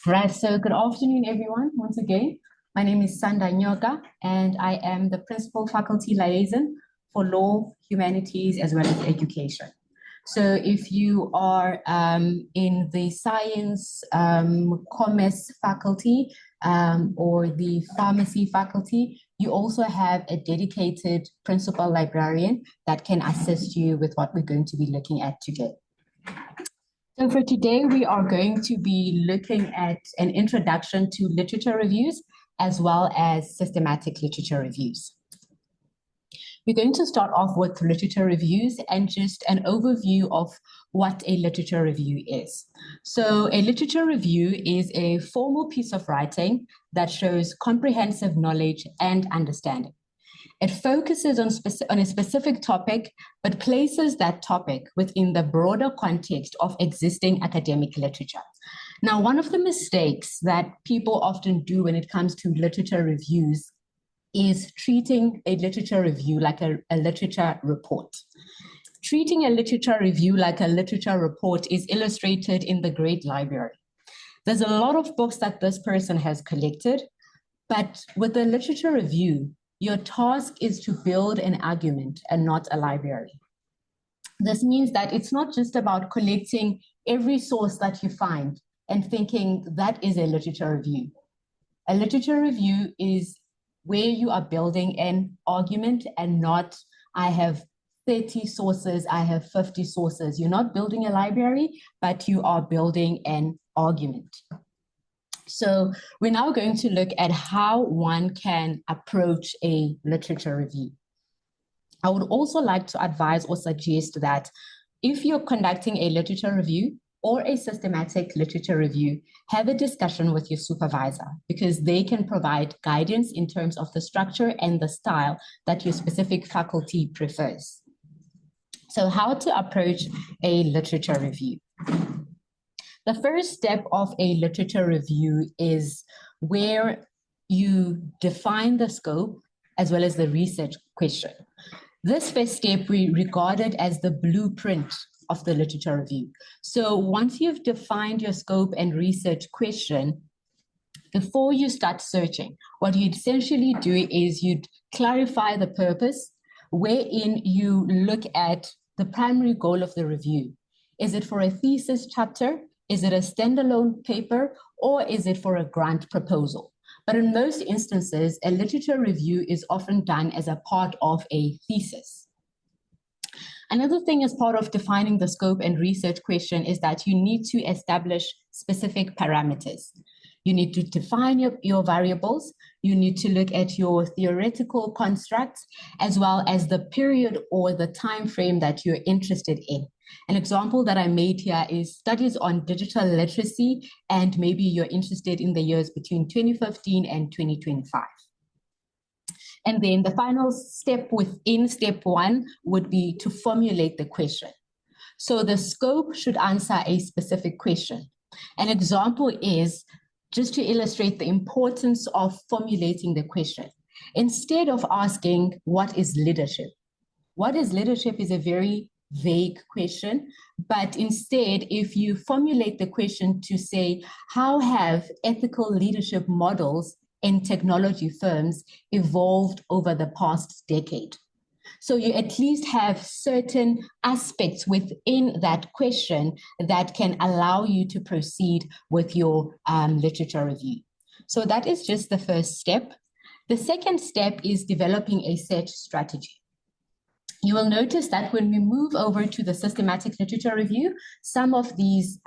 Right, so good afternoon, everyone. Once again, my name is Sanda Nyoga, and I am the Principal Faculty Liaison for Law, Humanities, as well as Education. So if you are in the Science, Commerce faculty, or the Pharmacy faculty, you also have a dedicated Principal Librarian that can assist you with what we're going to be looking at today. So for today, we are going to be looking at an introduction to literature reviews as well as systematic literature reviews. We're going to start off with literature reviews and just an overview of what a literature review is. So a literature review is a formal piece of writing that shows comprehensive knowledge and understanding. It focuses on a specific topic, but places that topic within the broader context of existing academic literature. Now, one of the mistakes that people often do when it comes to literature reviews is treating a literature review like a literature report. Treating a literature review like a literature report is illustrated in the Great Library. There's a lot of books that this person has collected, but with a literature review, your task is to build an argument and not a library. This means that it's not just about collecting every source that you find and thinking that is a literature review. A literature review is where you are building an argument and not, I have 30 sources, I have 50 sources. You're not building a library, but you are building an argument. So we're now going to look at how one can approach a literature review. I would also like to advise or suggest that if you're conducting a literature review or a systematic literature review, have a discussion with your supervisor because they can provide guidance in terms of the structure and the style that your specific faculty prefers. So how to approach a literature review. The first step of a literature review is where you define the scope as well as the research question. This first step we regarded as the blueprint of the literature review. So once you've defined your scope and research question, before you start searching, what you'd essentially do is you'd clarify the purpose, wherein you look at the primary goal of the review. Is it for a thesis chapter? Is it a standalone paper, or is it for a grant proposal? But in most instances, a literature review is often done as a part of a thesis. Another thing as part of defining the scope and research question is that you need to establish specific parameters. You need to define your variables. You need to look at your theoretical constructs, as well as the period or the time frame that you're interested in. An example that I made here is studies on digital literacy, and maybe you're interested in the years between 2015 and 2025. And then the final step within step one would be to formulate the question. So the scope should answer a specific question. An example is, just to illustrate the importance of formulating the question. Instead of asking, what is leadership? What is leadership is a very vague question, but instead, if you formulate the question to say, how have ethical leadership models in technology firms evolved over the past decade? So you at least have certain aspects within that question that can allow you to proceed with your literature review. So that is just the first step. The second step is developing a search strategy. You will notice that when we move over to the systematic literature review, some of these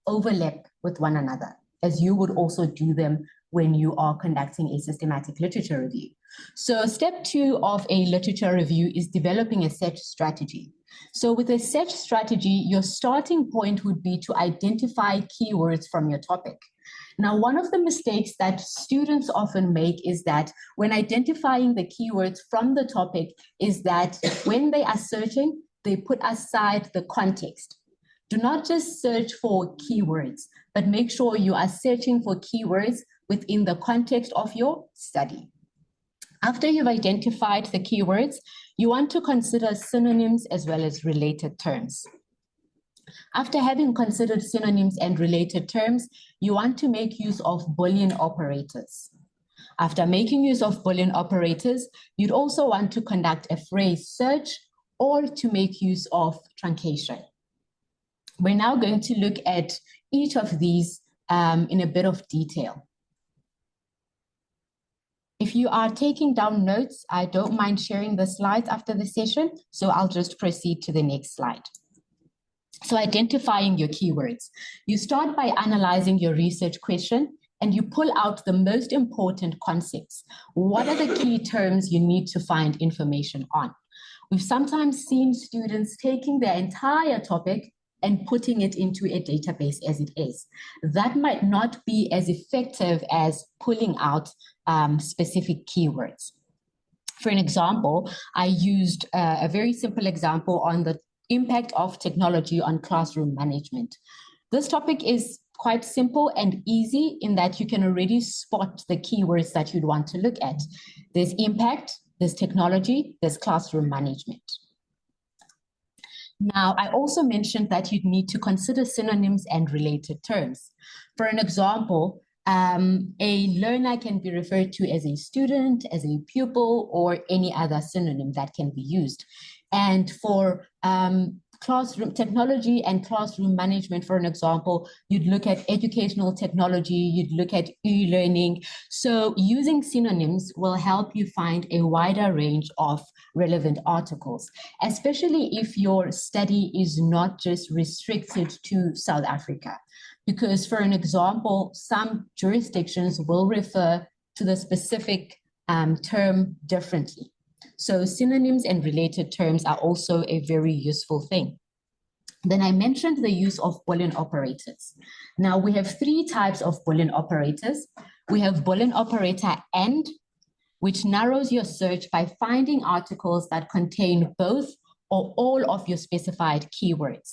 overlap with one another, as you would also do them when you are conducting a systematic literature review. So step two of a literature review is developing a search strategy. So with a search strategy, your starting point would be to identify keywords from your topic. Now, one of the mistakes that students often make is that when identifying the keywords from the topic is that when they are searching, they put aside the context. Do not just search for keywords, but make sure you are searching for keywords within the context of your study. After you've identified the keywords, you want to consider synonyms as well as related terms. After having considered synonyms and related terms, you want to make use of Boolean operators. After making use of Boolean operators, you'd also want to conduct a phrase search or to make use of truncation. We're now going to look at each of these in a bit of detail. If you are taking down notes, I don't mind sharing the slides after the session, so I'll just proceed to the next slide. So identifying your keywords. You start by analyzing your research question and you pull out the most important concepts. What are the key terms you need to find information on? We've sometimes seen students taking their entire topic and putting it into a database as it is. That might not be as effective as pulling out specific keywords. For an example, I used a very simple example on the impact of technology on classroom management. This topic is quite simple and easy in that you can already spot the keywords that you'd want to look at. There's impact, there's technology, there's classroom management. Now, I also mentioned that you'd need to consider synonyms and related terms. For an example, a learner can be referred to as a student, as a pupil, or any other synonym that can be used. And for classroom technology and classroom management, for an example, you'd look at educational technology, you'd look at e-learning. So using synonyms will help you find a wider range of relevant articles, especially if your study is not just restricted to South Africa. Because for an example, some jurisdictions will refer to the specific term differently. So synonyms and related terms are also a very useful thing. Then I mentioned the use of Boolean operators. Now we have three types of Boolean operators. We have Boolean operator AND, which narrows your search by finding articles that contain both or all of your specified keywords.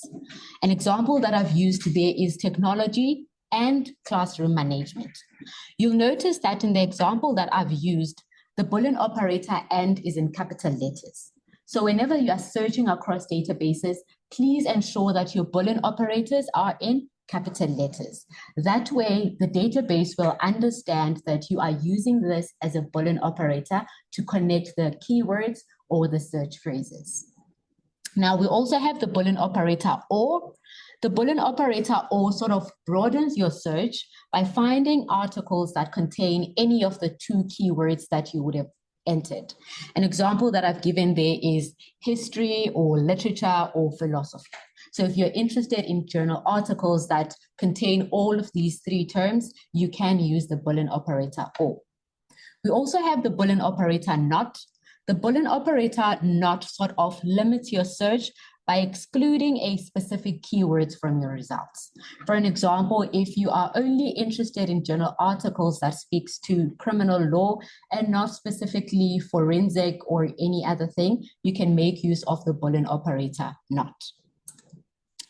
An example that I've used there is technology and classroom management. You'll notice that in the example that I've used, the Boolean operator AND is in capital letters. So whenever you are searching across databases, please ensure that your Boolean operators are in capital letters. That way, the database will understand that you are using this as a Boolean operator to connect the keywords or the search phrases. Now, we also have the Boolean operator OR. The Boolean operator OR sort of broadens your search by finding articles that contain any of the two keywords that you would have entered. An example that I've given there is history or literature or philosophy. So if you're interested in journal articles that contain all of these three terms, you can use the Boolean operator OR. We also have the Boolean operator NOT. The Boolean operator NOT sort of limits your search by excluding a specific keywords from your results. For an example, if you are only interested in journal articles that speaks to criminal law and not specifically forensic or any other thing, you can make use of the Boolean operator NOT.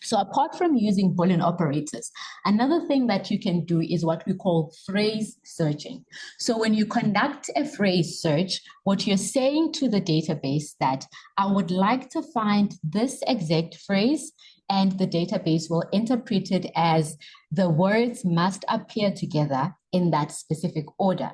So apart from using Boolean operators, another thing that you can do is what we call phrase searching. So when you conduct a phrase search, what you're saying to the database that I would like to find this exact phrase, and the database will interpret it as the words must appear together in that specific order.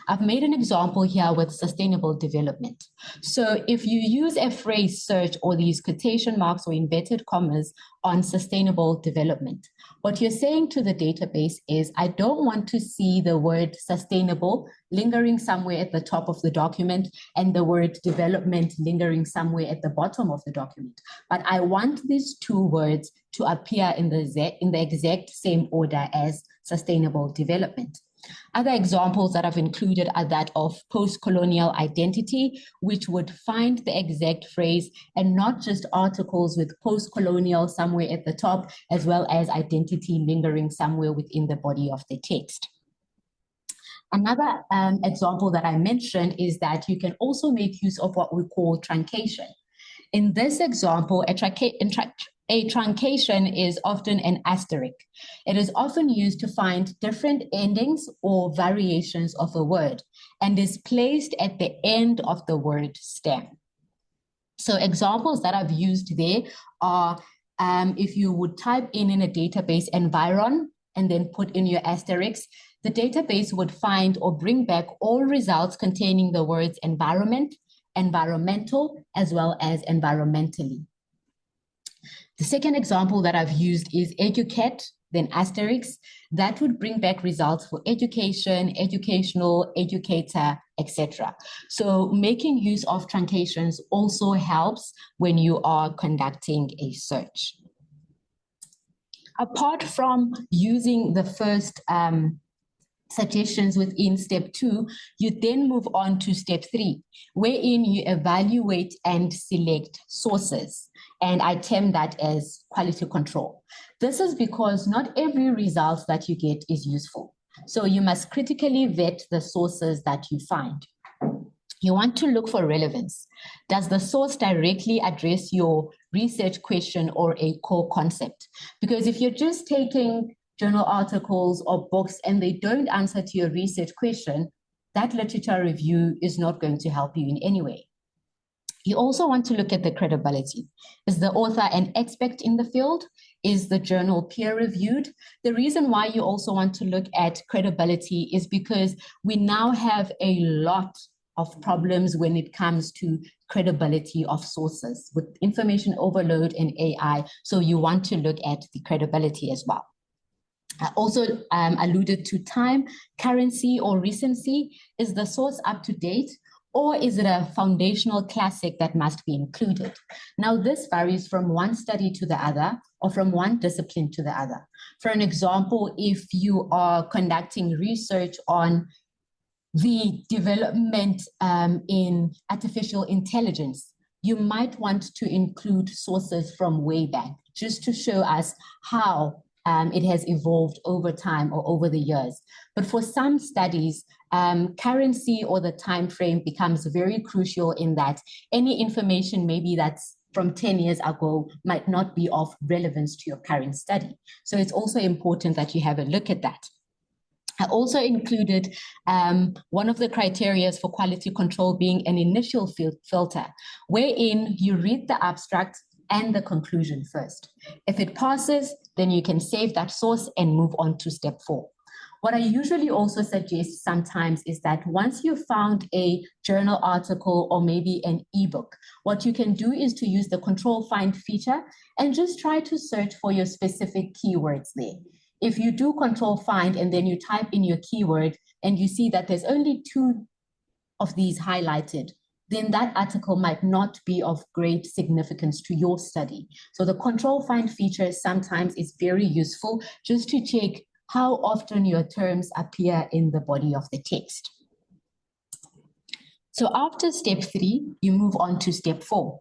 I've made an example here with sustainable development. So if you use a phrase search or these quotation marks or inverted commas on sustainable development, what you're saying to the database is, I don't want to see the word sustainable lingering somewhere at the top of the document and the word development lingering somewhere at the bottom of the document. But I want these two words to appear in the exact same order as sustainable development. Other examples that I've included are that of post-colonial identity, which would find the exact phrase and not just articles with post-colonial somewhere at the top, as well as identity lingering somewhere within the body of the text. Another example that I mentioned is that you can also make use of what we call truncation. In this example, a truncation is often an asterisk. It is often used to find different endings or variations of a word and is placed at the end of the word stem. So examples that I've used there are if you would type in a database environ and then put in your asterisk, the database would find or bring back all results containing the words environment, environmental, as well as environmentally. The second example that I've used is educate, then asterisk. That would bring back results for education, educational, educator, etc. So making use of truncations also helps when you are conducting a search. Apart from using the first suggestions within step 2, you then move on to step 3, wherein you evaluate and select sources. And I term that as quality control. This is because not every result that you get is useful. So you must critically vet the sources that you find. You want to look for relevance. Does the source directly address your research question or a core concept? Because if you're just taking journal articles or books and they don't answer to your research question, that literature review is not going to help you in any way. You also want to look at the credibility. Is the author an expert in the field? Is the journal peer-reviewed? The reason why you also want to look at credibility is because we now have a lot of problems when it comes to credibility of sources with information overload and AI. So you want to look at the credibility as well. I also alluded to time, currency, or recency. Is the source up to date? Or is it a foundational classic that must be included? Now, this varies from one study to the other or from one discipline to the other. For an example, if you are conducting research on the development in artificial intelligence, you might want to include sources from way back just to show us how it has evolved over time or over the years. But for some studies, currency or the time frame becomes very crucial in that any information maybe that's from 10 years ago might not be of relevance to your current study. So it's also important that you have a look at that. I also included one of the criteria for quality control being an initial filter, wherein you read the abstract and the conclusion first. If it passes, then you can save that source and move on to step 4. What I usually also suggest sometimes is that once you've found a journal article or maybe an ebook, what you can do is to use the control find feature and just try to search for your specific keywords there. If you do control find and then you type in your keyword and you see that there's only 2 of these highlighted, then that article might not be of great significance to your study. So the control find feature sometimes is very useful just to check how often your terms appear in the body of the text. So after step 3, you move on to step 4.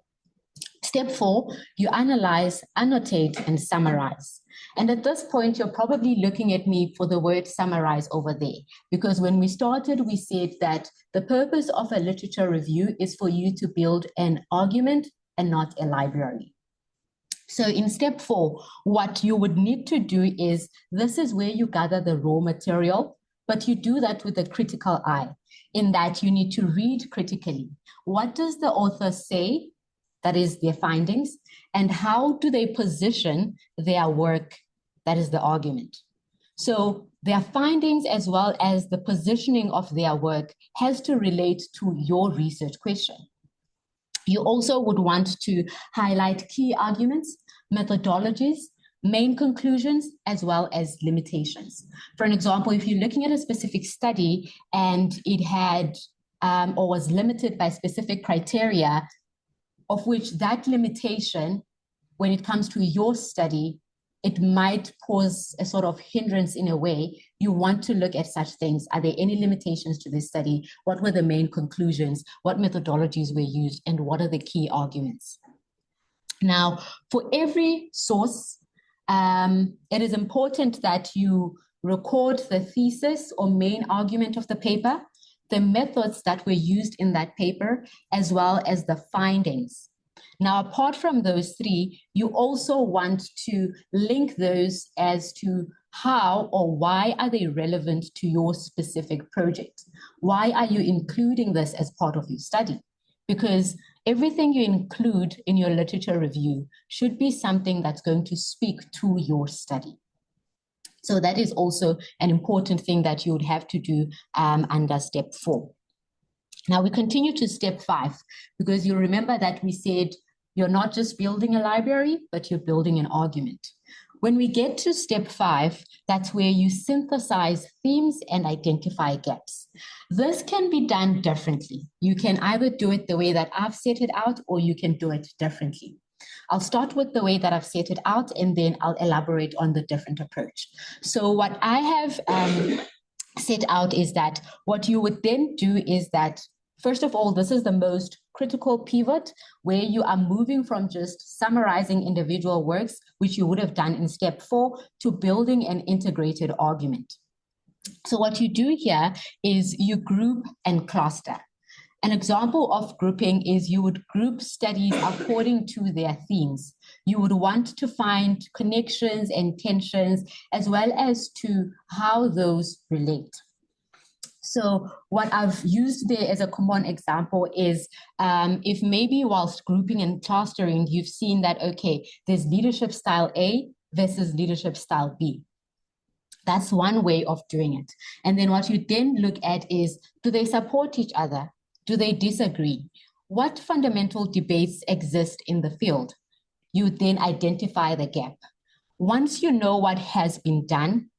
Step 4, you analyze, annotate, and summarize. And at this point, you're probably looking at me for the word summarize over there, because when we started, we said that the purpose of a literature review is for you to build an argument and not a library. So in step 4, what you would need to do is, this is where you gather the raw material, but you do that with a critical eye, in that you need to read critically. What does the author say? That is their findings, and how do they position their work? That is the argument. So their findings as well as the positioning of their work has to relate to your research question. You also would want to highlight key arguments, methodologies, main conclusions, as well as limitations. For an example, if you're looking at a specific study and it had or was limited by specific criteria, of which that limitation, when it comes to your study, it might cause a sort of hindrance in a way. You want to look at such things. Are there any limitations to this study? What were the main conclusions? What methodologies were used? And what are the key arguments? Now, for every source, it is important that you record the thesis or main argument of the paper, the methods that were used in that paper, as well as the findings. Now, apart from those 3, you also want to link those as to how or why are they relevant to your specific project? Why are you including this as part of your study? Because everything you include in your literature review should be something that's going to speak to your study. So that is also an important thing that you would have to do under step 4. Now we continue to step 5, because you remember that we said you're not just building a library, but you're building an argument. When we get to step 5, that's where you synthesize themes and identify gaps. This can be done differently. You can either do it the way that I've set it out, or you can do it differently. I'll start with the way that I've set it out, and then I'll elaborate on the different approach. So what I have set out is that what you would then do is that, first of all, this is the most critical pivot, where you are moving from just summarizing individual works, which you would have done in step 4, to building an integrated argument. So what you do here is you group and cluster. An example of grouping is you would group studies according to their themes. You would want to find connections and tensions, as well as to how those relate. So what I've used there as a common example is if maybe whilst grouping and clustering, you've seen that, okay, there's leadership style A versus leadership style B. That's one way of doing it. And then what you then look at is, do they support each other? Do they disagree? What fundamental debates exist in the field? You then identify the gap. Once you know what has been done,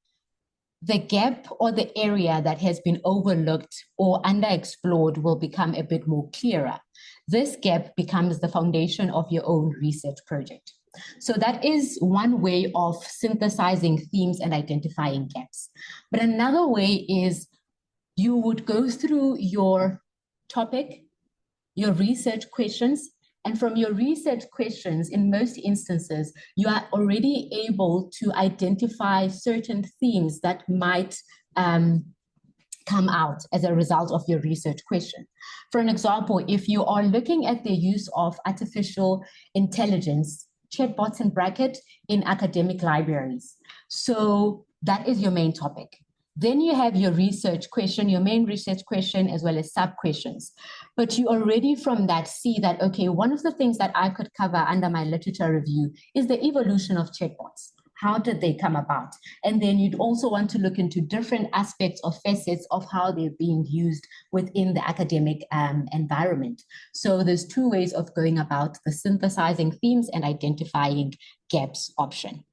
the gap or the area that has been overlooked or underexplored will become a bit more clearer. This gap becomes the foundation of your own research project. So that is one way of synthesizing themes and identifying gaps. But another way is you would go through your topic, your research questions, and from your research questions, in most instances, you are already able to identify certain themes that might come out as a result of your research question. For an example, if you are looking at the use of artificial intelligence, chatbots in bracket, in academic libraries. So that is your main topic. Then you have your research question, your main research question, as well as sub-questions. But you already from that see that, okay, one of the things that I could cover under my literature review is the evolution of chatbots. How did they come about? And then you'd also want to look into different aspects or facets of how they're being used within the academic environment. So there's 2 ways of going about the synthesizing themes and identifying gaps option.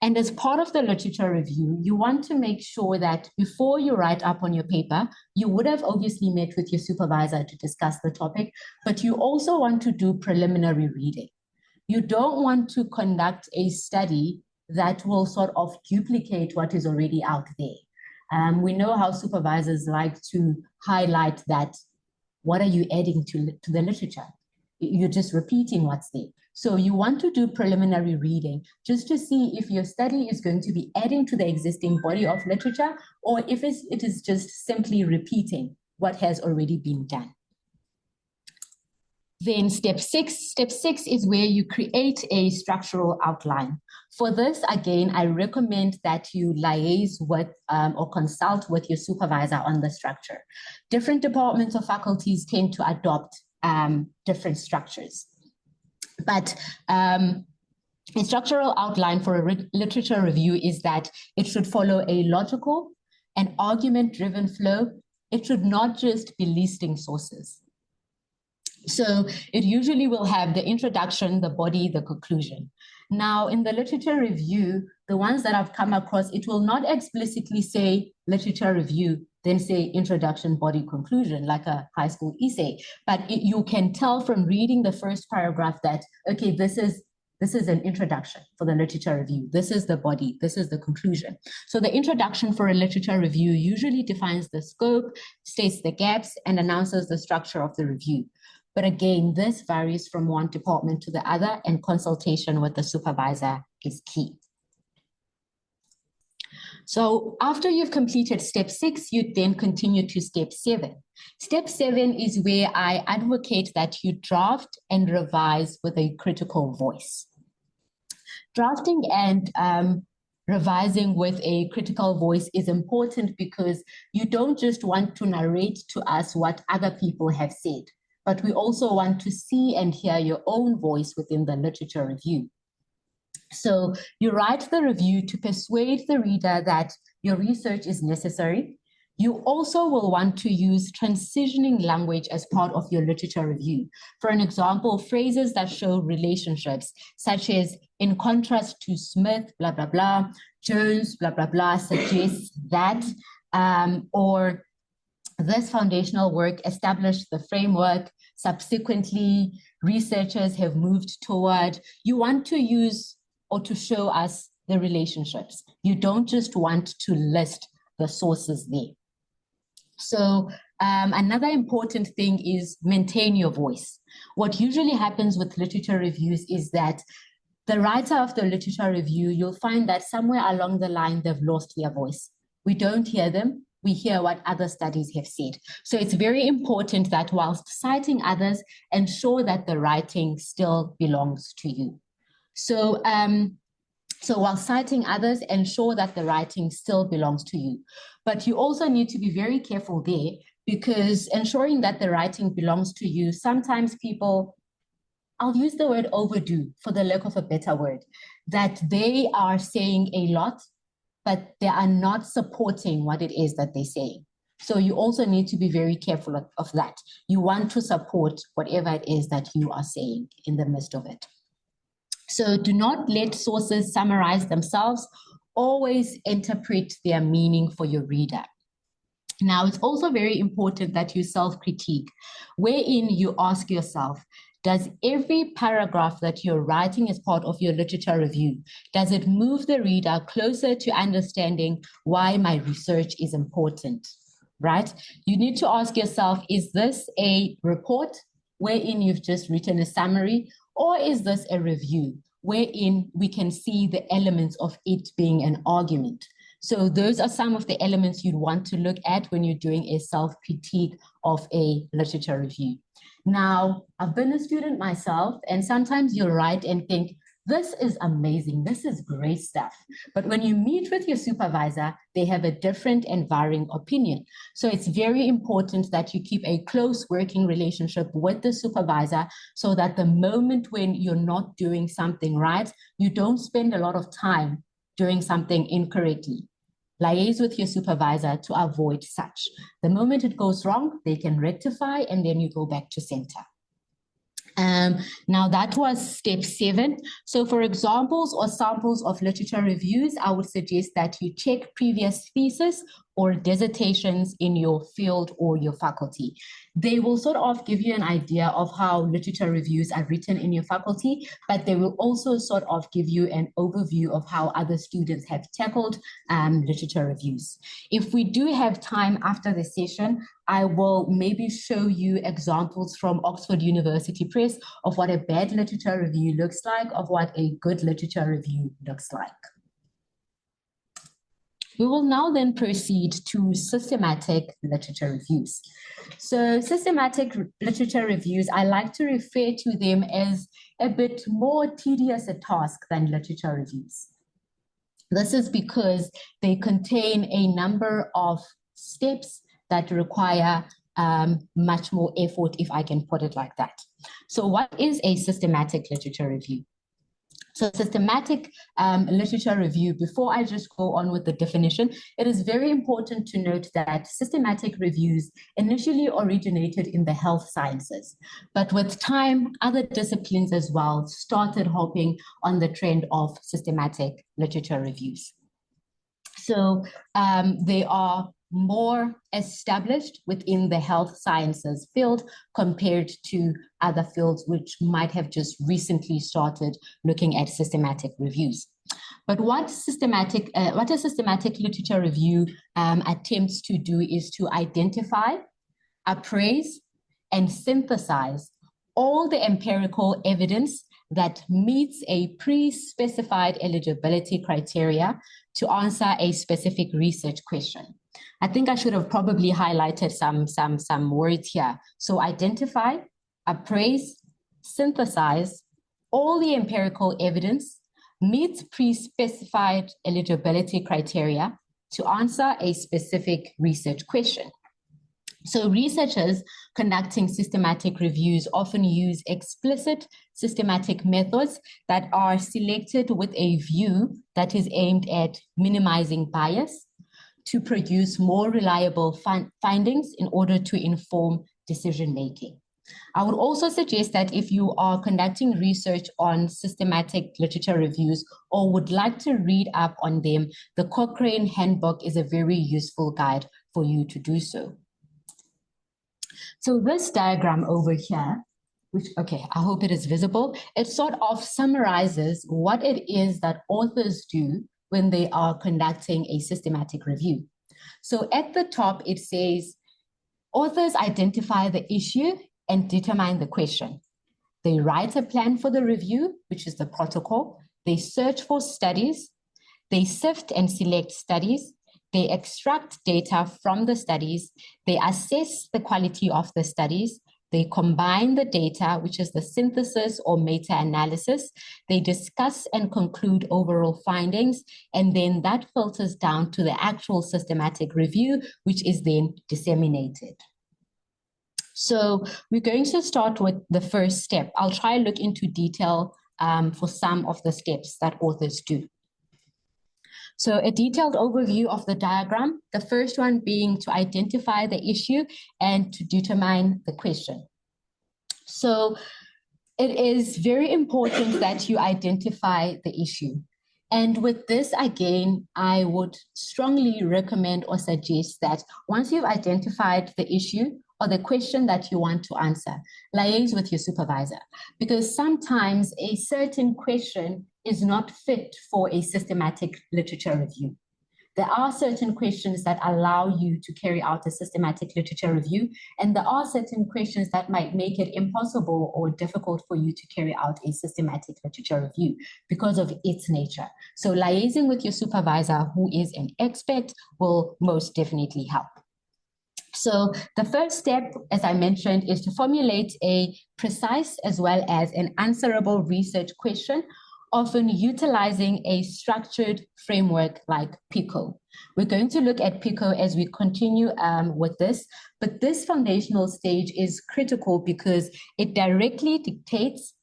And as part of the literature review, you want to make sure that before you write up on your paper, you would have obviously met with your supervisor to discuss the topic, but you also want to do preliminary reading. You don't want to conduct a study that will sort of duplicate what is already out there. We know how supervisors like to highlight that, what are you adding to the literature? You're just repeating what's there. So you want to do preliminary reading just to see if your study is going to be adding to the existing body of literature, or if it is just simply repeating what has already been done. Then step 6 is where you create a structural outline. For this, again, I recommend that you liaise with or consult with your supervisor on the structure. Different departments or faculties tend to adopt different structures. But a structural outline for a literature review is that it should follow a logical and argument-driven flow. It should not just be listing sources. So it usually will have the introduction, the body, the conclusion. Now, in the literature review, the ones that I've come across, it will not explicitly say literature review, then say introduction, body, conclusion, like a high school essay. But you can tell from reading the first paragraph that, okay, this is an introduction for the literature review. This is the body. This is the conclusion. So the introduction for a literature review usually defines the scope, states the gaps, and announces the structure of the review. But again, this varies from one department to the other, and consultation with the supervisor is key. So after you've completed step 6, you then continue to step 7. Step 7 is where I advocate that you draft and revise with a critical voice. Drafting and revising with a critical voice is important because you don't just want to narrate to us what other people have said. but we also want to see and hear your own voice within the literature review. So you write the review to persuade the reader that your research is necessary. You also will want to use transitioning language as part of your literature review. For an example, phrases that show relationships, such as in contrast to Smith, blah, blah, blah, Jones, blah, blah, blah, suggests that, or this foundational work established the framework. Subsequently, researchers have moved toward. You want to use or to show us the relationships. You don't just want to list the sources there. So another important thing is maintain your voice. What usually happens with literature reviews is that the writer of the literature review, you'll find that somewhere along the line, they've lost their voice. We don't hear them. We hear what other studies have said. So it's very important that whilst citing others, ensure that the writing still belongs to you. So while citing others, ensure that the writing still belongs to you. But you also need to be very careful there, because ensuring that the writing belongs to you, sometimes people, I'll use the word overdo for the lack of a better word, that they are saying a lot, but they are not supporting what it is that they're saying. So you also need to be very careful of that. You want to support whatever it is that you are saying in the midst of it. So do not let sources summarize themselves. Always interpret their meaning for your reader. Now, it's also very important that you self-critique, wherein you ask yourself, does every paragraph that you're writing as part of your literature review, does it move the reader closer to understanding why my research is important, right? You need to ask yourself, is this a report wherein you've just written a summary, or is this a review wherein we can see the elements of it being an argument? So those are some of the elements you'd want to look at when you're doing a self-critique of a literature review. Now, I've been a student myself, and sometimes you'll write and think, this is amazing, this is great stuff. But when you meet with your supervisor, they have a different and varying opinion. So it's very important that you keep a close working relationship with the supervisor, so that the moment when you're not doing something right, you don't spend a lot of time doing something incorrectly. Liaise with your supervisor to avoid such. The moment it goes wrong, they can rectify, and then you go back to center. Now that was step 7. So for examples or samples of literature reviews, I would suggest that you check previous thesis or dissertations in your field or your faculty. They will sort of give you an idea of how literature reviews are written in your faculty, but they will also sort of give you an overview of how other students have tackled literature reviews. If we do have time after the session, I will maybe show you examples from Oxford University Press of what a bad literature review looks like, of what a good literature review looks like. We will now then proceed to systematic literature reviews. So systematic literature reviews, I like to refer to them as a bit more tedious a task than literature reviews. This is because they contain a number of steps that require much more effort, if I can put it like that. So what is a systematic literature review? So systematic literature review, before I just go on with the definition, it is very important to note that systematic reviews initially originated in the health sciences, but with time, other disciplines as well started hopping on the trend of systematic literature reviews. So they are more established within the health sciences field compared to other fields which might have just recently started looking at systematic reviews. But what a systematic literature review attempts to do is to identify, appraise, and synthesize all the empirical evidence that meets a pre-specified eligibility criteria to answer a specific research question. I think I should have probably highlighted some words here. So identify, appraise, synthesize all the empirical evidence, meets pre-specified eligibility criteria to answer a specific research question. So researchers conducting systematic reviews often use explicit systematic methods that are selected with a view that is aimed at minimizing bias to produce more reliable findings in order to inform decision-making. I would also suggest that if you are conducting research on systematic literature reviews or would like to read up on them, the Cochrane Handbook is a very useful guide for you to do so. So this diagram over here, which, okay, I hope it is visible, it sort of summarizes what it is that authors do when they are conducting a systematic review. So at the top, it says, authors identify the issue and determine the question. They write a plan for the review, which is the protocol. They search for studies. They sift and select studies. They extract data from the studies. They assess the quality of the studies. They combine the data, which is the synthesis or meta-analysis. They discuss and conclude overall findings, and then that filters down to the actual systematic review, which is then disseminated. So we're going to start with the first step. I'll try and look into detail for some of the steps that authors do. So a detailed overview of the diagram, the first one being to identify the issue and to determine the question. So it is very important that you identify the issue. And with this, again, I would strongly recommend or suggest that once you've identified the issue or the question that you want to answer, liaise with your supervisor, because sometimes a certain question is not fit for a systematic literature review. There are certain questions that allow you to carry out a systematic literature review, and there are certain questions that might make it impossible or difficult for you to carry out a systematic literature review because of its nature. So liaising with your supervisor, who is an expert, will most definitely help. So the first step, as I mentioned, is to formulate a precise as well as an answerable research question, often utilizing a structured framework like PICO. We're going to look at PICO as we continue with this, but this foundational stage is critical because it directly dictates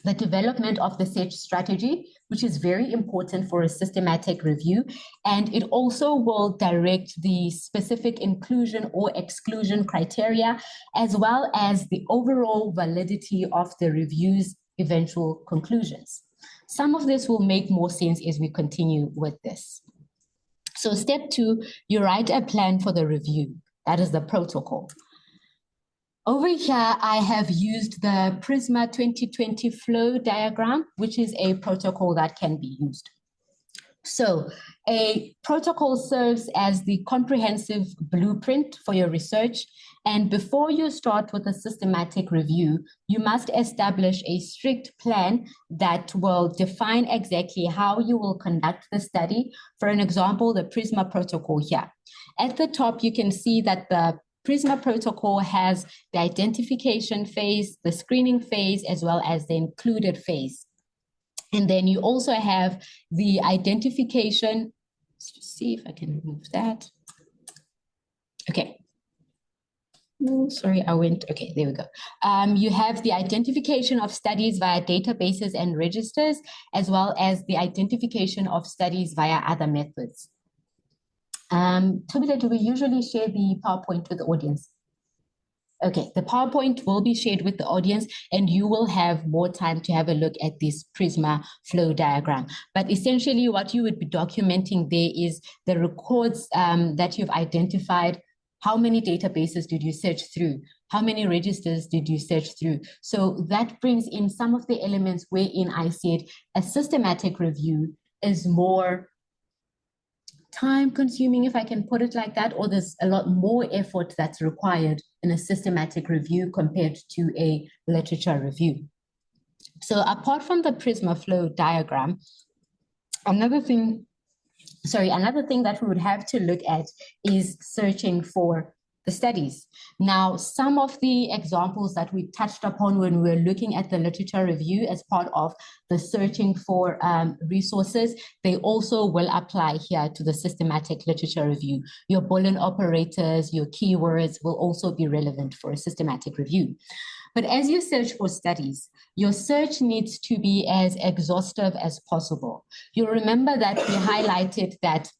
the development of the search strategy, which is very important for a systematic review. And it also will direct the specific inclusion or exclusion criteria, as well as the overall validity of the review's eventual conclusions. Some of this will make more sense as we continue with this. So step 2, you write a plan for the review. That is the protocol. Over here, I have used the Prisma 2020 flow diagram, which is a protocol that can be used. So a protocol serves as the comprehensive blueprint for your research. And before you start with a systematic review, you must establish a strict plan that will define exactly how you will conduct the study. For an example, the Prisma protocol here. At the top, you can see that the Prisma protocol has the identification phase, the screening phase, as well as the included phase. And then you also have the identification. Let's just see if I can remove that. Okay. Oh, sorry, okay, there we go. You have the identification of studies via databases and registers, as well as the identification of studies via other methods. Tobita, do we usually share the PowerPoint with the audience? Okay, the PowerPoint will be shared with the audience and you will have more time to have a look at this Prisma flow diagram. But essentially what you would be documenting there is the records that you've identified. How many databases did you search through? How many registers did you search through? So that brings in some of the elements wherein I said a systematic review is more time consuming, if I can put it like that, or there's a lot more effort that's required in a systematic review compared to a literature review. So apart from the Prisma flow diagram, another thing that we would have to look at is searching for the studies. Now, some of the examples that we touched upon when we were looking at the literature review as part of the searching for resources, they also will apply here to the systematic literature review. Your Boolean operators, your keywords will also be relevant for a systematic review. But as you search for studies, your search needs to be as exhaustive as possible. You'll remember that we highlighted that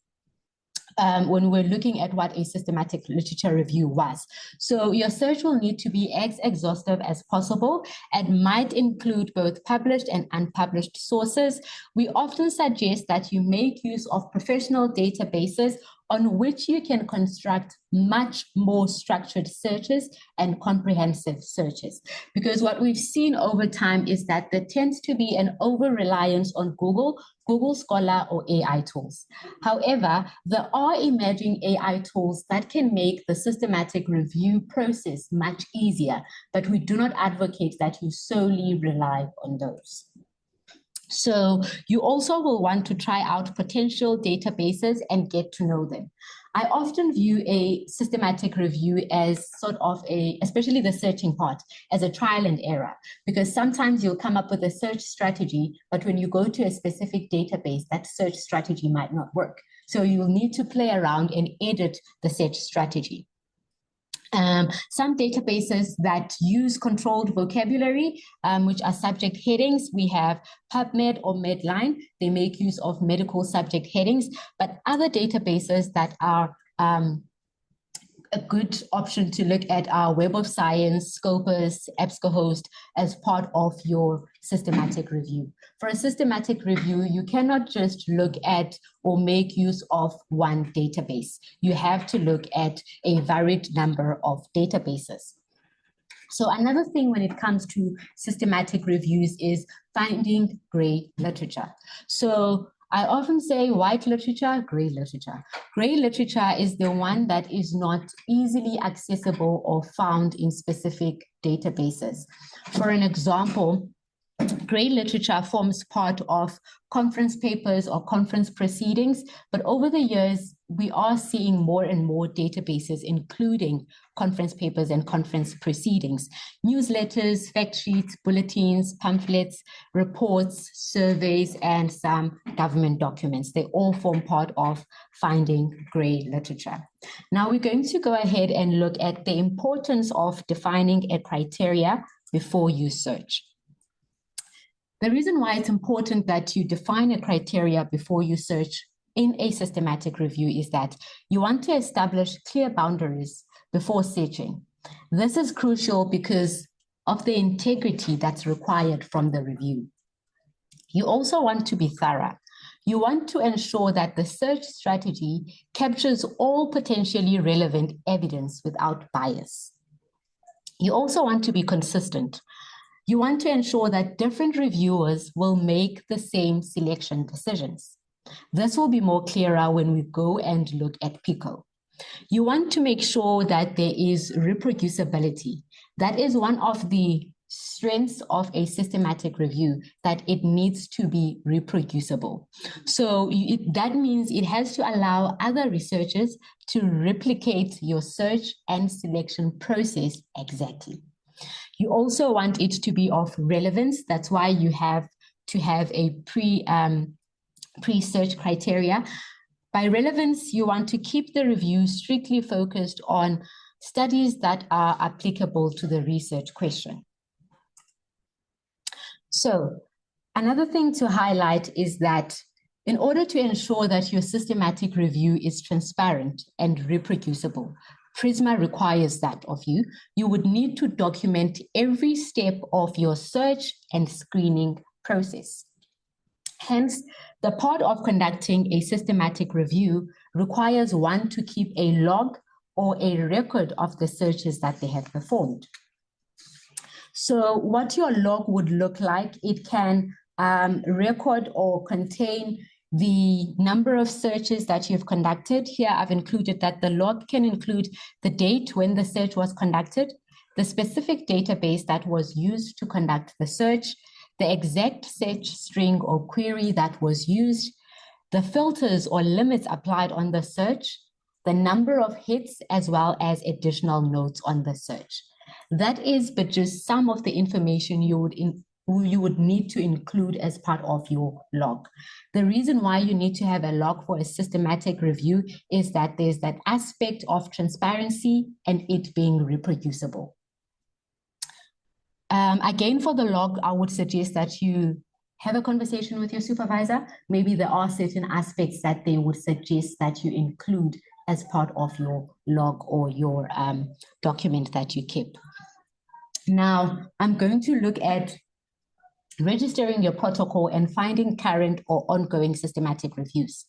when we're looking at what a systematic literature review was. So your search will need to be as exhaustive as possible and might include both published and unpublished sources. We often suggest that you make use of professional databases on which you can construct much more structured searches and comprehensive searches. Because what we've seen over time is that there tends to be an over-reliance on Google Scholar, or AI tools. However, there are emerging AI tools that can make the systematic review process much easier, but we do not advocate that you solely rely on those. So you also will want to try out potential databases and get to know them. I often view a systematic review as sort of especially the searching part, as a trial and error, because sometimes you'll come up with a search strategy, but when you go to a specific database, that search strategy might not work. So you'll need to play around and edit the search strategy. Some databases that use controlled vocabulary, which are subject headings, we have PubMed or Medline. They make use of medical subject headings, but other databases that are a good option to look at are Web of Science, Scopus, EBSCOhost as part of your systematic review. For a systematic review, you cannot just look at or make use of one database. You have to look at a varied number of databases. So another thing when it comes to systematic reviews is finding gray literature. So I often say white literature, gray literature. Gray literature is the one that is not easily accessible or found in specific databases. For an example, gray literature forms part of conference papers or conference proceedings, but over the years, we are seeing more and more databases, including conference papers and conference proceedings, newsletters, fact sheets, bulletins, pamphlets, reports, surveys, and some government documents. They all form part of finding gray literature. Now we're going to go ahead and look at the importance of defining a criteria before you search. The reason why it's important that you define a criteria before you search in a systematic review is that you want to establish clear boundaries before searching. This is crucial because of the integrity that's required from the review. You also want to be thorough. You want to ensure that the search strategy captures all potentially relevant evidence without bias. You also want to be consistent. You want to ensure that different reviewers will make the same selection decisions. This will be more clearer when we go and look at PICO. You want to make sure that there is reproducibility. That is one of the strengths of a systematic review, that it needs to be reproducible. So that means it has to allow other researchers to replicate your search and selection process exactly. You also want it to be of relevance. That's why you have to have a pre-search criteria. By relevance, you want to keep the review strictly focused on studies that are applicable to the research question. So another thing to highlight is that in order to ensure that your systematic review is transparent and reproducible, Prisma requires that of you. You would need to document every step of your search and screening process. Hence, the part of conducting a systematic review requires one to keep a log or a record of the searches that they have performed. So what your log would look like, it can record or contain the number of searches that you've conducted. Here I've included that the log can include the date when the search was conducted, the specific database that was used to conduct the search, the exact search string or query that was used, the filters or limits applied on the search, the number of hits, as well as additional notes on the search. That is but just some of the information you would need to include as part of your log. The reason why you need to have a log for a systematic review is that there's that aspect of transparency and it being reproducible. Again, for the log, I would suggest that you have a conversation with your supervisor. Maybe there are certain aspects that they would suggest that you include as part of your log or your document that you keep. Now, I'm going to look at registering your protocol and finding current or ongoing systematic reviews.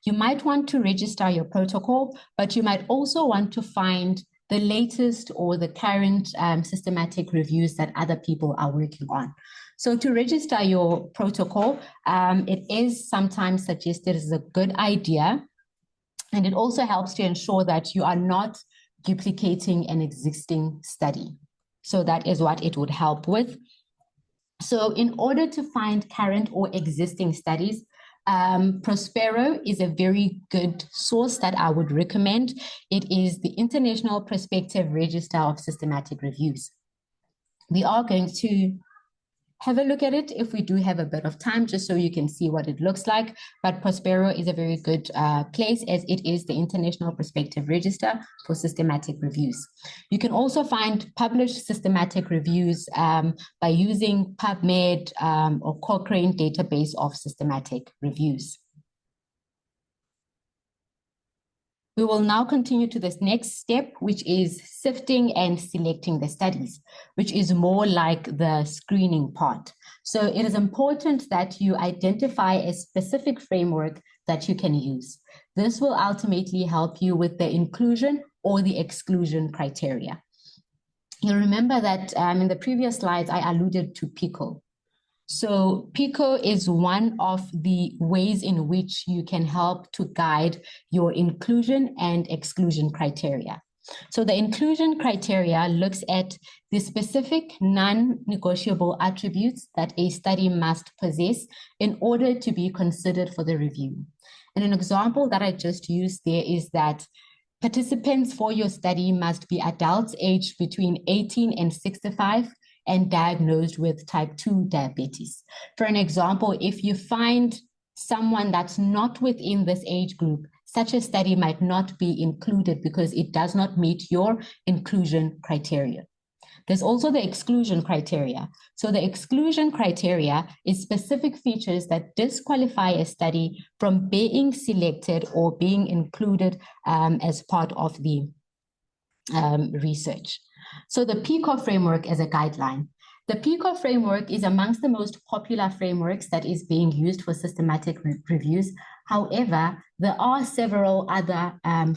You might want to register your protocol, but you might also want to find the latest or the current systematic reviews that other people are working on. So to register your protocol, it is sometimes suggested as a good idea, and it also helps to ensure that you are not duplicating an existing study. So that is what it would help with. So in order to find current or existing studies, Prospero is a very good source that I would recommend. It is the International Prospective Register of Systematic Reviews. We are going to have a look at it if we do have a bit of time, just so you can see what it looks like. But Prospero is a very good place, as it is the International Prospective Register for Systematic Reviews. You can also find published systematic reviews by using PubMed or Cochrane database of systematic reviews. We will now continue to this next step, which is sifting and selecting the studies, which is more like the screening part. So it is important that you identify a specific framework that you can use. This will ultimately help you with the inclusion or the exclusion criteria. You'll remember that in the previous slides, I alluded to PICO. So PICO is one of the ways in which you can help to guide your inclusion and exclusion criteria. So the inclusion criteria looks at the specific non-negotiable attributes that a study must possess in order to be considered for the review. And an example that I just used there is that participants for your study must be adults aged between 18 and 65 and diagnosed with type 2 diabetes. For an example, if you find someone that's not within this age group, such a study might not be included because it does not meet your inclusion criteria. There's also the exclusion criteria. So the exclusion criteria is specific features that disqualify a study from being selected or being included as part of the research. So the PICO framework as a guideline. The PICO framework is amongst the most popular frameworks that is being used for systematic reviews. However, there are several other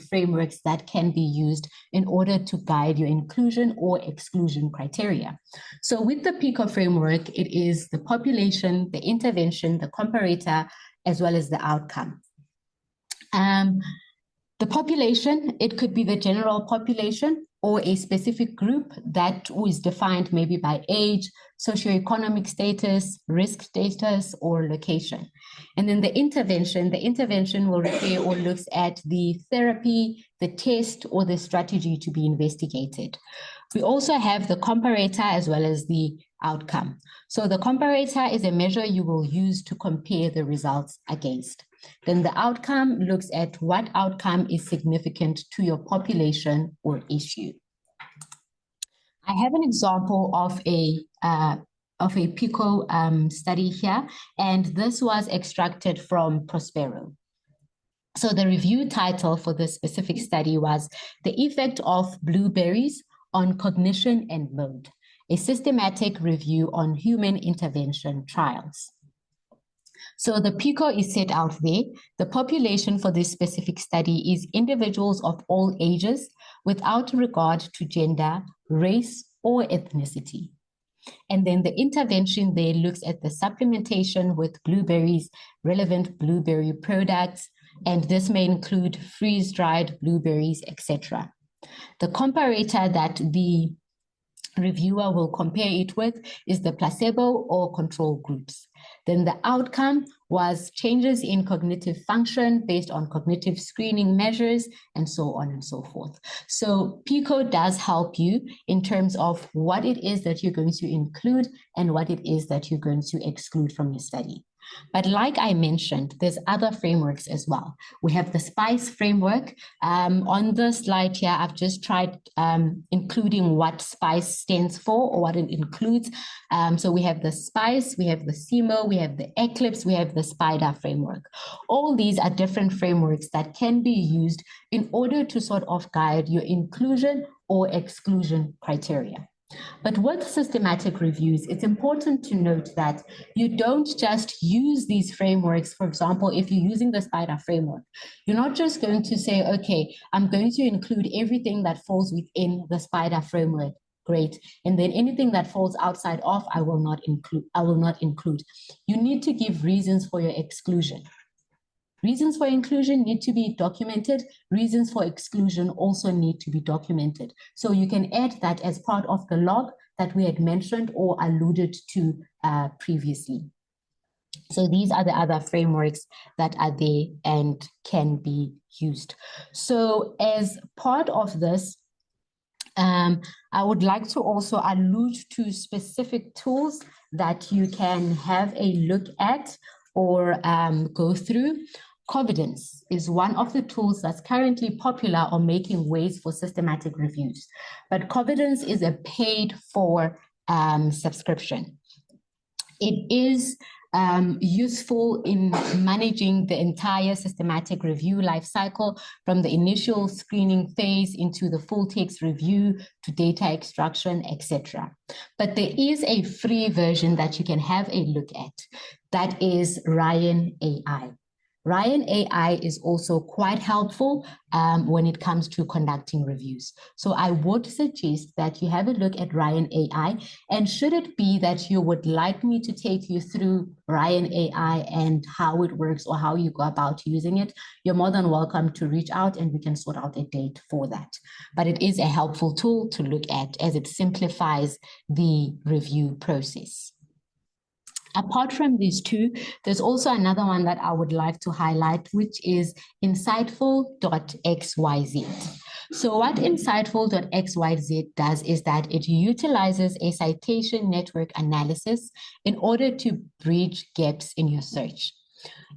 frameworks that can be used in order to guide your inclusion or exclusion criteria. So with the PICO framework, it is the population, the intervention, the comparator, as well as the outcome. The population, it could be the general population or a specific group that is defined maybe by age, socioeconomic status, risk status, or location. And then the intervention will refer or looks at the therapy, the test, or the strategy to be investigated. We also have the comparator as well as the outcome. So the comparator is a measure you will use to compare the results against. Then the outcome looks at what outcome is significant to your population or issue. I have an example of a PICO study here, and this was extracted from Prospero. So the review title for this specific study was The Effect of Blueberries on Cognition and Mood, a systematic review on human intervention trials. So the PICO is set out there. The population for this specific study is individuals of all ages without regard to gender, race, or ethnicity. And then the intervention there looks at the supplementation with blueberries, relevant blueberry products, and this may include freeze-dried blueberries, etc. The comparator that the reviewer will compare it with is the placebo or control groups. Then the outcome was changes in cognitive function based on cognitive screening measures and so on and so forth. So PICO does help you in terms of what it is that you're going to include and what it is that you're going to exclude from your study. But like I mentioned, there's other frameworks as well. We have the SPICE framework. On the slide here, I've just tried including what SPICE stands for or what it includes. So we have the SPICE, we have the CIMO, we have the ECLIPSE, we have the SPIDER framework. All these are different frameworks that can be used in order to sort of guide your inclusion or exclusion criteria. But with systematic reviews, it's important to note that you don't just use these frameworks. For example, if you're using the SPIDER framework, you're not just going to say, okay, I'm going to include everything that falls within the SPIDER framework. Great. And then anything that falls outside of, I will not include. You need to give reasons for your exclusion. Reasons for inclusion need to be documented. Reasons for exclusion also need to be documented. So you can add that as part of the log that we had mentioned or alluded to previously. So these are the other frameworks that are there and can be used. So as part of this, I would like to also allude to specific tools that you can have a look at or go through. Covidence is one of the tools that's currently popular or making waves for systematic reviews. But Covidence is a paid-for subscription. It is useful in managing the entire systematic review life cycle from the initial screening phase into the full text review to data extraction, etc. But there is a free version that you can have a look at. That is Ryan AI. Ryan AI is also quite helpful when it comes to conducting reviews. So I would suggest that you have a look at Ryan AI. And should it be that you would like me to take you through Ryan AI and how it works or how you go about using it, you're more than welcome to reach out and we can sort out a date for that. But it is a helpful tool to look at as it simplifies the review process. Apart from these two, there's also another one that I would like to highlight, which is insightful.xyz. So what insightful.xyz does is that it utilizes a citation network analysis in order to bridge gaps in your search.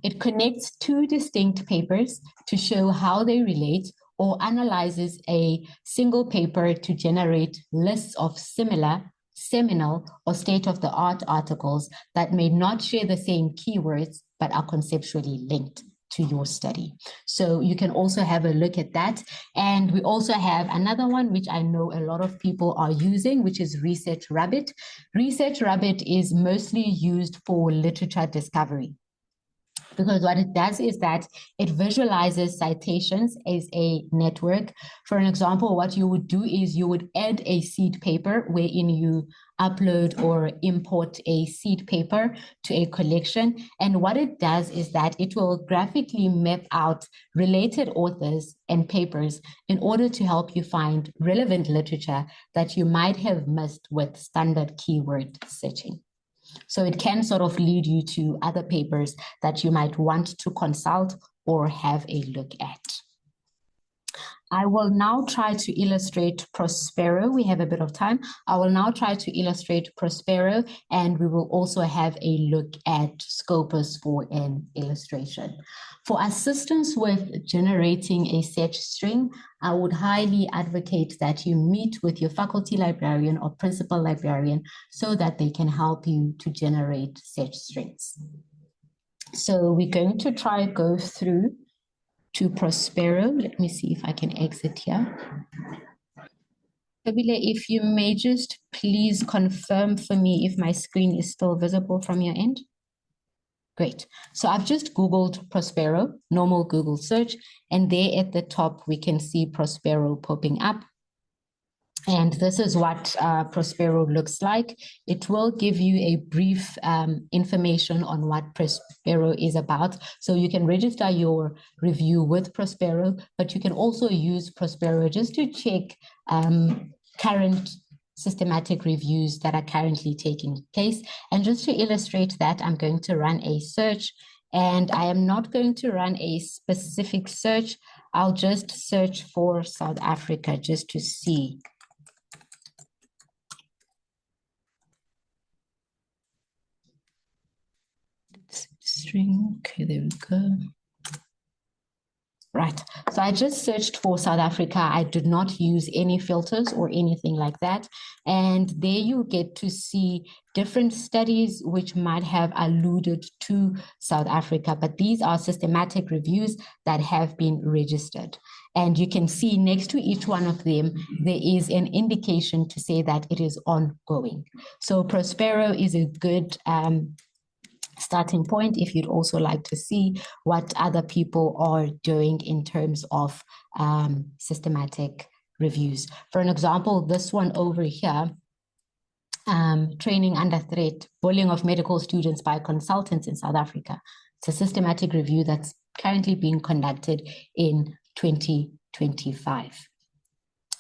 It connects two distinct papers to show how they relate or analyzes a single paper to generate lists of similar, seminal, or state-of-the-art articles that may not share the same keywords but are conceptually linked to your study. So you can also have a look at that. And we also have another one, which I know a lot of people are using, which is Research Rabbit. Research Rabbit is mostly used for literature discovery, because what it does is that it visualizes citations as a network. For an example, what you would do is you would add a seed paper wherein you upload or import a seed paper to a collection. And what it does is that it will graphically map out related authors and papers in order to help you find relevant literature that you might have missed with standard keyword searching. So it can sort of lead you to other papers that you might want to consult or have a look at. I will now try to illustrate Prospero. We have a bit of time. I will now try to illustrate Prospero, and we will also have a look at Scopus for an illustration. For assistance with generating a search string, I would highly advocate that you meet with your faculty librarian or principal librarian so that they can help you to generate search strings. So we're going to try go through to Prospero. Let me see if I can exit here. Kabile, if you may just please confirm for me if my screen is still visible from your end. Great. So I've just Googled Prospero, normal Google search, and there at the top, we can see Prospero popping up. And this is what Prospero looks like. It will give you a brief information on what Prospero is about. So you can register your review with Prospero, but you can also use Prospero just to check current systematic reviews that are currently taking place. And just to illustrate that, I'm going to run a search, and I am not going to run a specific search. I'll just search for South Africa just to see. String, okay, there we go. Right, so I just searched for South Africa. I did not use any filters or anything like that. And there you get to see different studies which might have alluded to South Africa, but these are systematic reviews that have been registered. And you can see next to each one of them, there is an indication to say that it is ongoing. So Prospero is a good starting point if you'd also like to see what other people are doing in terms of systematic reviews. For an example, this one over here, training under threat, bullying of medical students by consultants in South Africa. It's a systematic review that's currently being conducted in 2025.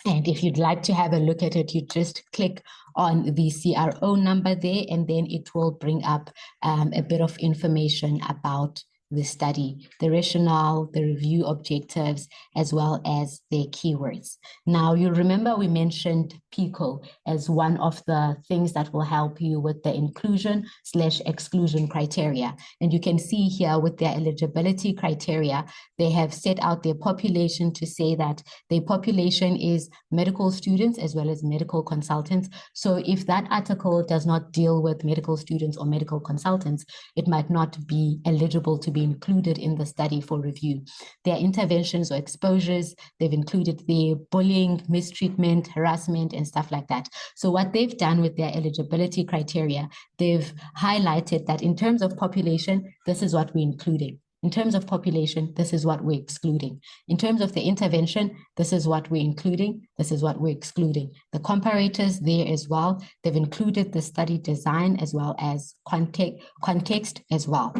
And if you'd like to have a look at it, you just click on the CRO number there, and then it will bring up a bit of information about the study, the rationale, the review objectives, as well as their keywords. Now, you'll remember we mentioned PICO as one of the things that will help you with the inclusion/exclusion criteria. And you can see here with their eligibility criteria, they have set out their population to say that their population is medical students as well as medical consultants. So if that article does not deal with medical students or medical consultants, it might not be eligible to be included in the study for review. Their interventions or exposures, they've included the bullying, mistreatment, harassment, and stuff like that. So what they've done with their eligibility criteria, they've highlighted that in terms of population, this is what we're including. In terms of population, this is what we're excluding. In terms of the intervention, this is what we're including, this is what we're excluding. The comparators there as well, they've included the study design as well as context as well.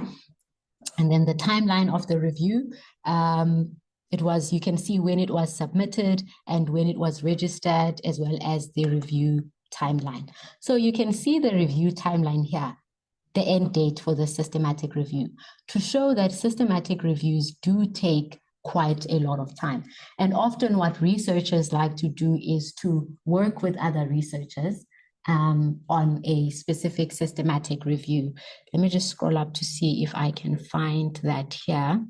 And then the timeline of the review, you can see when it was submitted and when it was registered, as well as the review timeline. So you can see the review timeline here, the end date for the systematic review, to show that systematic reviews do take quite a lot of time. And often what researchers like to do is to work with other researchers on a specific systematic review. Let me just scroll up to see if I can find that here.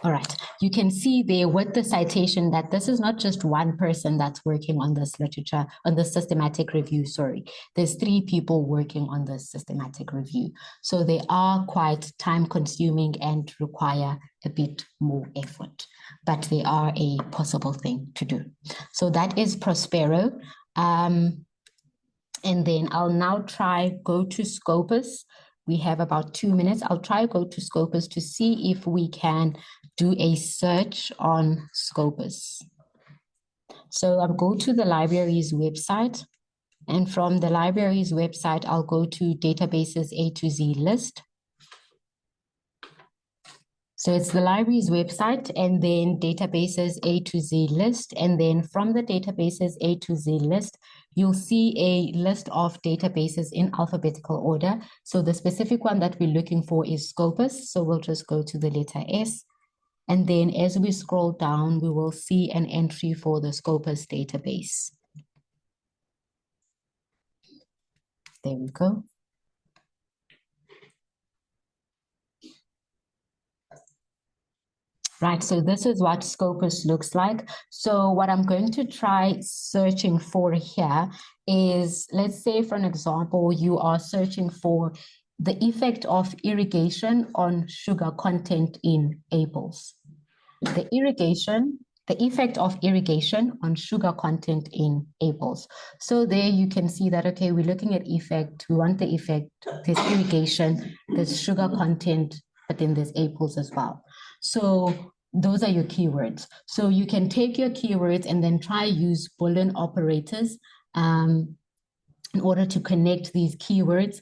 All right, you can see there with the citation that this is not just one person that's working on this literature, on the systematic review, sorry. There's 3 people working on this systematic review. So they are quite time consuming and require a bit more effort, but they are a possible thing to do. So that is Prospero. And then I'll now go to Scopus. We have about 2 minutes. I'll try go to Scopus to see if we can do a search on Scopus. So I'll go to the library's website, and from the library's website, I'll go to databases A to Z list. So it's the library's website and then databases A to Z list. And then from the databases A to Z list, you'll see a list of databases in alphabetical order. So the specific one that we're looking for is Scopus. So we'll just go to the letter S. And then as we scroll down, we will see an entry for the Scopus database. There we go. Right, so this is what Scopus looks like. So what I'm going to try searching for here is, let's say for an example, you are searching for the effect of irrigation on sugar content in apples. The effect of irrigation on sugar content in apples. So there you can see that, okay, we're looking at effect, we want the effect, there's irrigation, there's sugar content, but then there's apples as well. So those are your keywords. So you can take your keywords and then try use Boolean operators in order to connect these keywords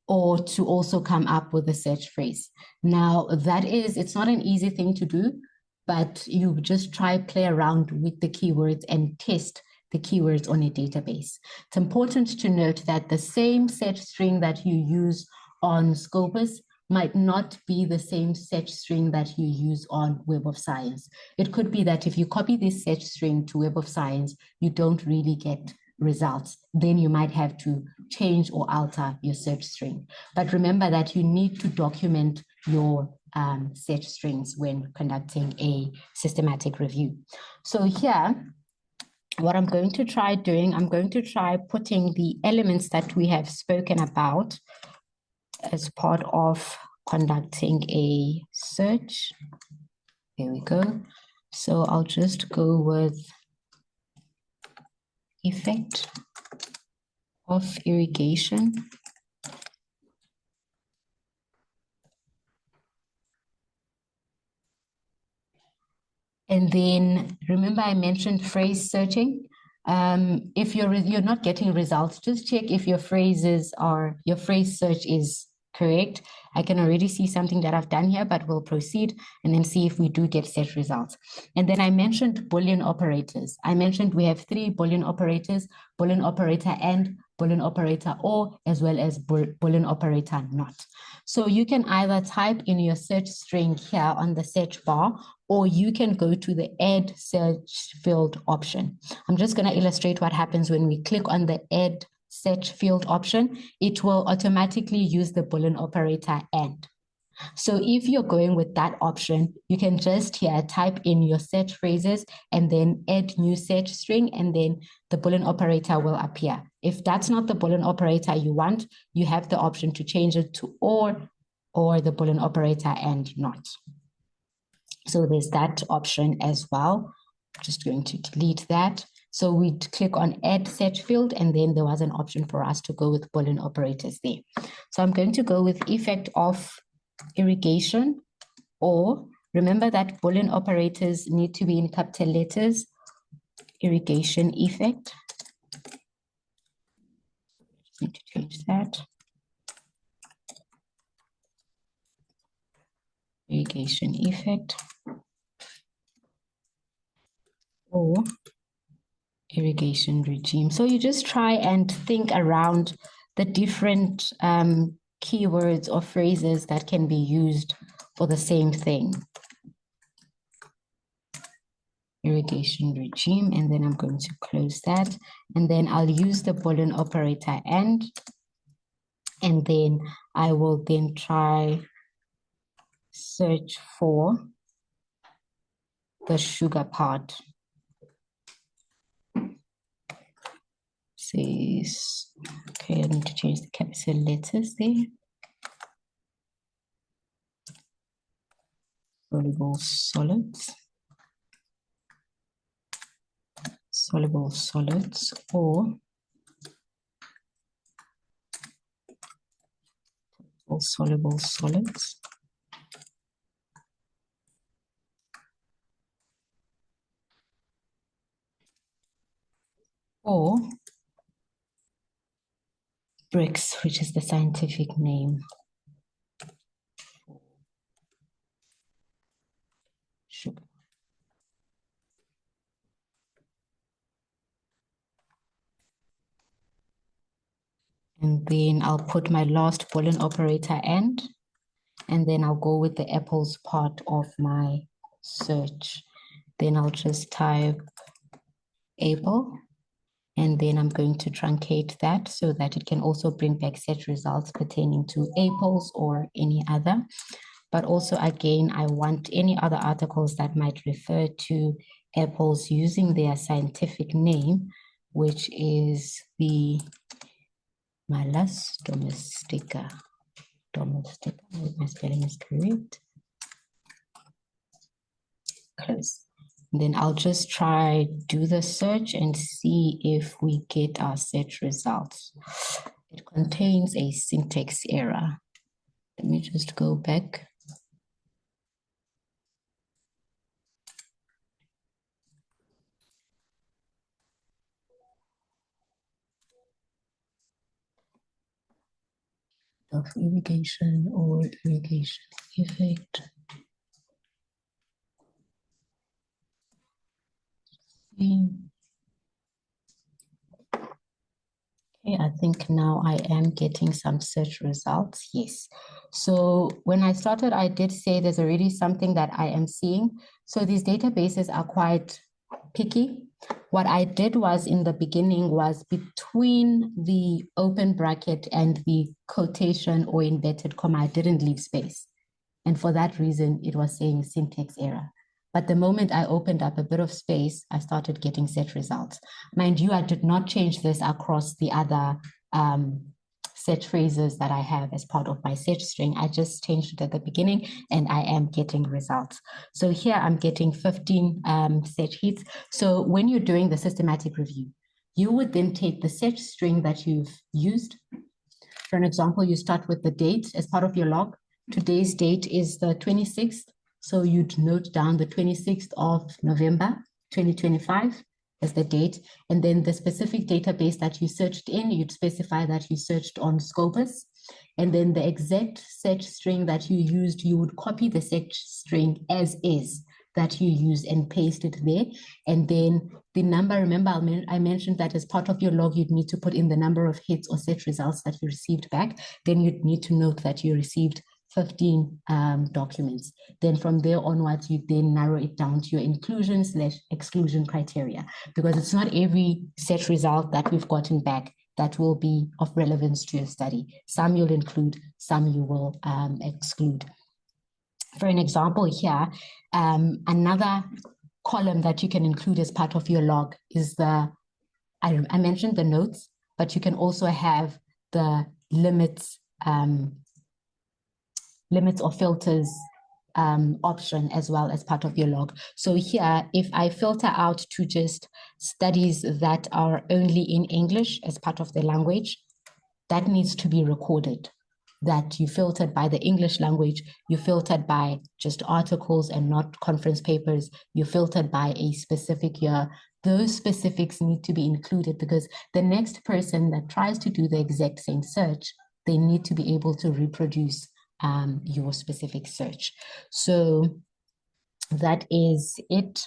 or to also come up with a search phrase. Now it's not an easy thing to do, but you just try play around with the keywords and test the keywords on a database. It's important to note that the same search string that you use on Scopus might not be the same search string that you use on Web of Science. It could be that if you copy this search string to Web of Science, you don't really get results. Then you might have to change or alter your search string. But remember that you need to document your search strings when conducting a systematic review. So here, what I'm going to try doing, I'm going to try putting the elements that we have spoken about as part of conducting a search. There we go. So I'll just go with effect of irrigation. And then remember I mentioned phrase searching. If you're not getting results, just check if your phrase search is correct. I can already see something that I've done here, but we'll proceed and then see if we do get set results. And then I mentioned Boolean operators. I mentioned we have 3 Boolean operators, Boolean operator and, Boolean operator or, as well as Boolean operator not. So you can either type in your search string here on the search bar, or you can go to the add search field option. I'm just going to illustrate what happens when we click on the add search field option. It will automatically use the Boolean operator and. So if you're going with that option, you can just here type in your search phrases and then add new search string, and then the Boolean operator will appear. If that's not the Boolean operator you want, you have the option to change it to or the Boolean operator and not. So there's that option as well. I'm just going to delete that. So we click on add search field, and then there was an option for us to go with Boolean operators there. So I'm going to go with effect of irrigation, or remember that Boolean operators need to be in capital letters, irrigation effect. Just need to change that. Irrigation effect, or irrigation regime. So you just try and think around the different keywords or phrases that can be used for the same thing. Irrigation regime, and then I'm going to close that, and then I'll use the Boolean operator and then I will then try search for the sugar part. Says, okay, I need to change the capital letters there. Soluble solids. Soluble solids, or soluble solids. Or bricks, which is the scientific name. Sugar. And then I'll put my last Boolean operator and then I'll go with the apples part of my search. Then I'll just type apple, and then I'm going to truncate that so that it can also bring back search results pertaining to apples or any other. But also, again, I want any other articles that might refer to apples using their scientific name, which is the Malus domestica. Domestica, if my spelling is correct. Close. Then I'll just try do the search and see if we get our search results. It contains a syntax error. Let me just go back. Of irrigation or irrigation effect. Okay, I think now I am getting some search results. Yes. So when I started, I did say there's already something that I am seeing. So these databases are quite picky. What I did was in the beginning was between the open bracket and the quotation or inverted comma, I didn't leave space. And for that reason, it was saying syntax error. But the moment I opened up a bit of space, I started getting search results. Mind you, I did not change this across the other search phrases that I have as part of my search string. I just changed it at the beginning and I am getting results. So here I'm getting 15 search hits. So when you're doing the systematic review, you would then take the search string that you've used. For an example, you start with the date as part of your log. Today's date is the 26th. So you'd note down the 26th of November, 2025 as the date. And then the specific database that you searched in, you'd specify that you searched on Scopus. And then the exact search string that you used, you would copy the search string as is that you use and paste it there. And then the number, remember I mentioned that as part of your log, you'd need to put in the number of hits or search results that you received back. Then you'd need to note that you received 15 documents. Then from there onwards, you then narrow it down to your inclusion/exclusion criteria, because it's not every search result that we've gotten back that will be of relevance to your study. Some you'll include, some you will exclude. For an example here, another column that you can include as part of your log is I mentioned the notes, but you can also have the limits or filters option as well as part of your log. So here, if I filter out to just studies that are only in English as part of the language, that needs to be recorded. That you filtered by the English language, you filtered by just articles and not conference papers, you filtered by a specific year. Those specifics need to be included because the next person that tries to do the exact same search, they need to be able to reproduce your specific search. So that is it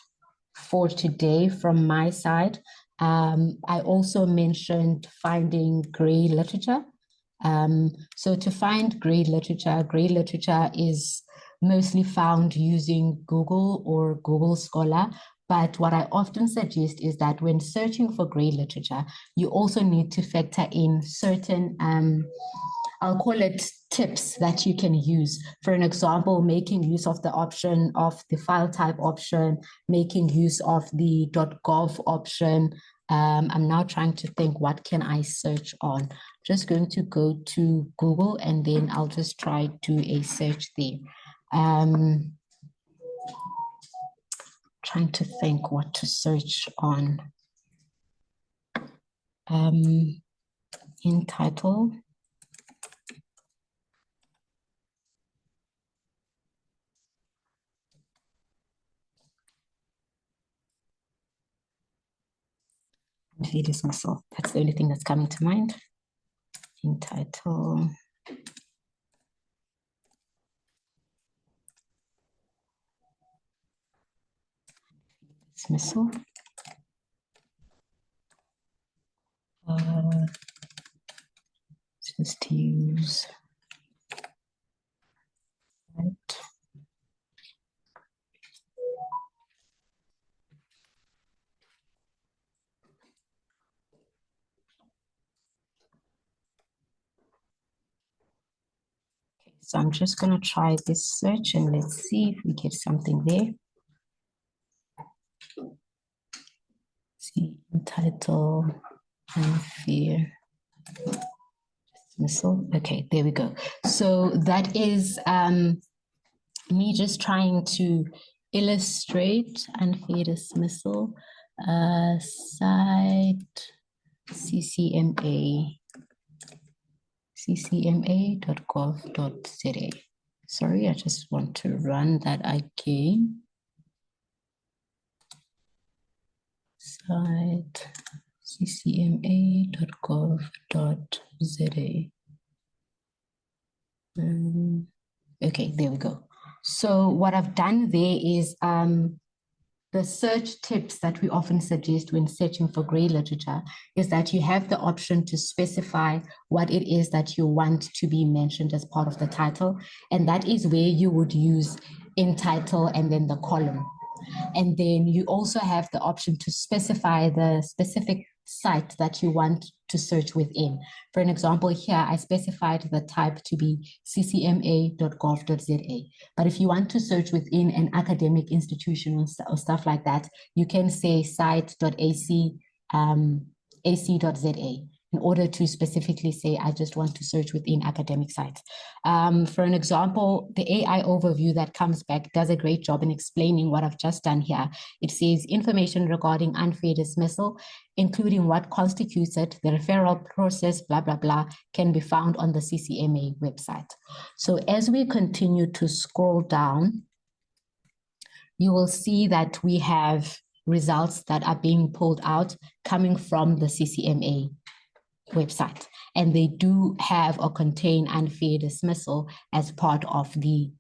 for today from my side. I also mentioned finding gray literature. So to find gray literature is mostly found using Google or Google Scholar. But what I often suggest is that when searching for gray literature, you also need to factor in certain, I'll call it tips that you can use. For an example, making use of the option of the file type option, making use of the .gov option. I'm now trying to think, what can I search on? Just going to go to Google and then I'll just try do a search there. Trying to think what to search on. In title. Fee dismissal. That's the only thing that's coming to mind. In title. Dismissal. Just use. Right. So I'm just going to try this search and let's see if we get something there. See, title and fear dismissal. Okay, there we go. So that is me just trying to illustrate unfair dismissal. Site ccma.gov.za. Sorry, I just want to run that again. Site ccma.gov.za. Okay, there we go. So what I've done there is the search tips that we often suggest when searching for grey literature is that you have the option to specify what it is that you want to be mentioned as part of the title. And that is where you would use in title and then the column. And then you also have the option to specify the specific site that you want to search within. For an example, here I specified the type to be ccma.gov.za. But if you want to search within an academic institution or stuff like that, you can say site.ac.za in order to specifically say, I just want to search within academic sites. For an example, the AI overview that comes back does a great job in explaining what I've just done here. It says information regarding unfair dismissal, including what constitutes it, the referral process, blah, blah, blah, can be found on the CCMA website. So as we continue to scroll down, you will see that we have results that are being pulled out coming from the CCMA website, and they do have or contain unfair dismissal as part of the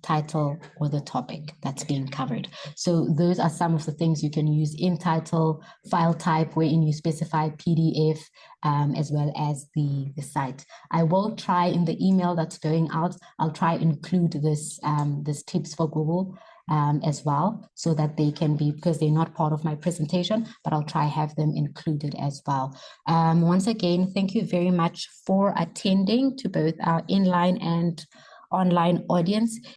title or the topic that's being covered. So those are some of the things you can use in title, file type, wherein you specify PDF, as well as the site. I will try in the email that's going out, I'll try include this tips for Google as well, so that they can be, because they're not part of my presentation, but I'll try have them included as well. Once again, thank you very much for attending to both our inline and online audience.